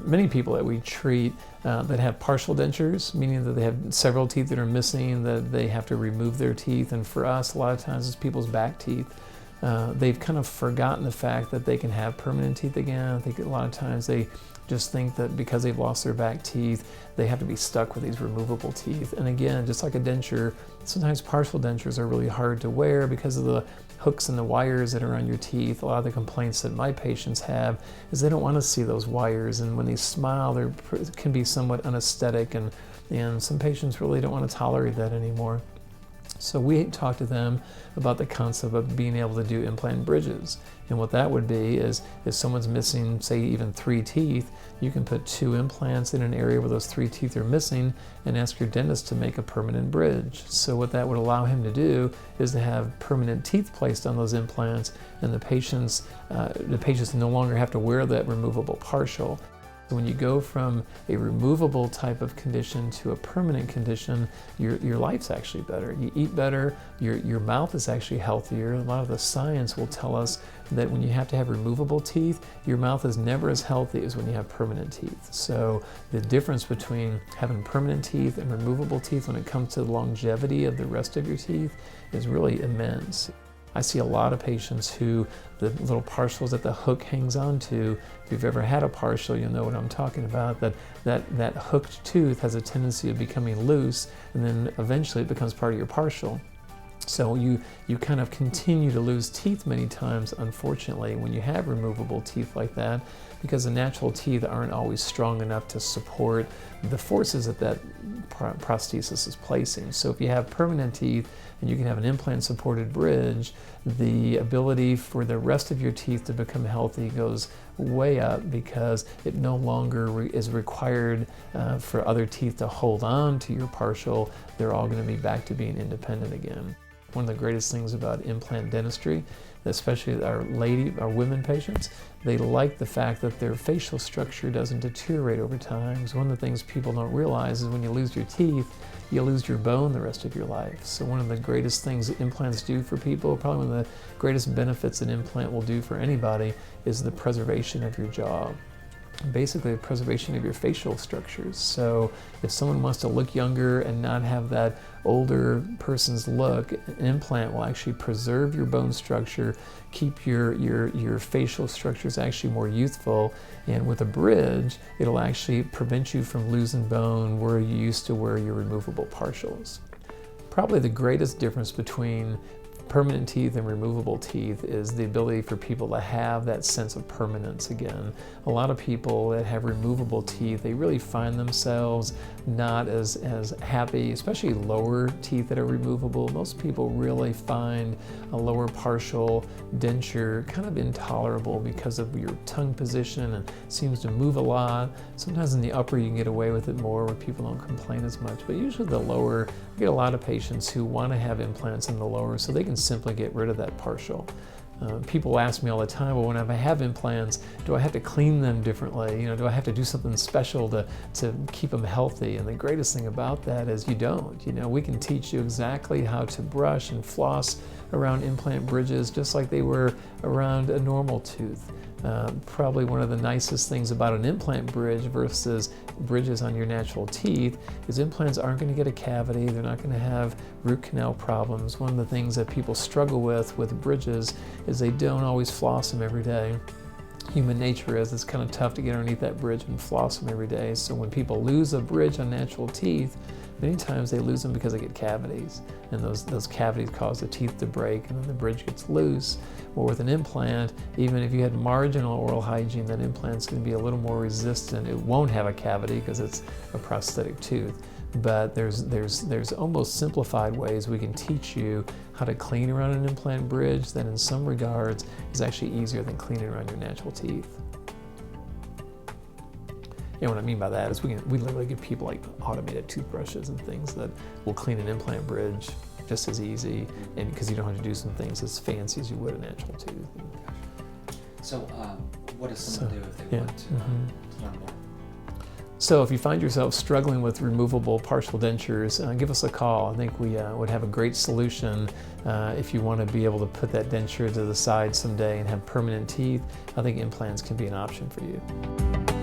many people that we treat that have partial dentures, meaning that they have several teeth that are missing, that they have to remove their teeth. And for us, a lot of times it's people's back teeth. They've kind of forgotten the fact that they can have permanent teeth again. I think a lot of times they just think that because they've lost their back teeth, they have to be stuck with these removable teeth. And again, just like a denture, sometimes partial dentures are really hard to wear because of the hooks and the wires that are on your teeth. A lot of the complaints that my patients have is they don't want to see those wires, and when they smile, they can be somewhat unesthetic, and some patients really don't want to tolerate that anymore. So we talk to them about the concept of being able to do implant bridges. And what that would be is if someone's missing, say, even 3 teeth, you can put 2 implants in an area where those 3 teeth are missing and ask your dentist to make a permanent bridge. So what that would allow him to do is to have permanent teeth placed on those implants, and the patients no longer have to wear that removable partial. When you go from a removable type of condition to a permanent condition, your life's actually better. You eat better, your mouth is actually healthier. A lot of the science will tell us that when you have to have removable teeth, your mouth is never as healthy as when you have permanent teeth. So the difference between having permanent teeth and removable teeth when it comes to the longevity of the rest of your teeth is really immense. I see a lot of patients who the little partials that the hook hangs onto, if you've ever had a partial, you'll know what I'm talking about, that hooked tooth has a tendency of becoming loose, and then eventually it becomes part of your partial. So you kind of continue to lose teeth many times, unfortunately, when you have removable teeth like that, because the natural teeth aren't always strong enough to support the forces that prosthesis is placing. So if you have permanent teeth and you can have an implant-supported bridge, the ability for the rest of your teeth to become healthy goes way up, because it no longer is required for other teeth to hold on to your partial. They're all going to be back to being independent again. One of the greatest things about implant dentistry, especially our women patients, they like the fact that their facial structure doesn't deteriorate over time. Because one of the things people don't realize is when you lose your teeth, you lose your bone the rest of your life. So one of the greatest things that implants do for people, probably one of the greatest benefits an implant will do for anybody, is the preservation of your jaw. Basically the preservation of your facial structures. So if someone wants to look younger and not have that older person's look, an implant will actually preserve your bone structure, keep your facial structures actually more youthful, and with a bridge, it'll actually prevent you from losing bone where you used to wear your removable partials. Probably the greatest difference between permanent teeth and removable teeth is the ability for people to have that sense of permanence again. A lot of people that have removable teeth, they really find themselves not as happy, especially lower teeth that are removable. Most people really find a lower partial denture kind of intolerable because of your tongue position and seems to move a lot. Sometimes in the upper you can get away with it more where people don't complain as much, but usually the lower, I get a lot of patients who want to have implants in the lower so they can simply get rid of that partial. People ask me all the time, well, when I have implants, do I have to clean them differently? Do I have to do something special to keep them healthy? And the greatest thing about that is you don't. We can teach you exactly how to brush and floss around implant bridges just like they were around a normal tooth. Probably one of the nicest things about an implant bridge versus bridges on your natural teeth is implants aren't going to get a cavity, they're not going to have root canal problems. One of the things that people struggle with bridges is they don't always floss them every day. Human nature is it's kind of tough to get underneath that bridge and floss them every day. So when people lose a bridge on natural teeth, many times they lose them because they get cavities, and those cavities cause the teeth to break, and then the bridge gets loose. Or with an implant, even if you had marginal oral hygiene, that implant's going to be a little more resistant. It won't have a cavity because it's a prosthetic tooth. But there's almost simplified ways we can teach you how to clean around an implant bridge that in some regards is actually easier than cleaning around your natural teeth. And what I mean by that is we literally give people like automated toothbrushes and things that will clean an implant bridge just as easy, and because you don't have to do some things as fancy as you would a natural tooth. So what does someone do if they want to learn more? So if you find yourself struggling with removable partial dentures, give us a call. I think we would have a great solution if you want to be able to put that denture to the side someday and have permanent teeth. I think implants can be an option for you.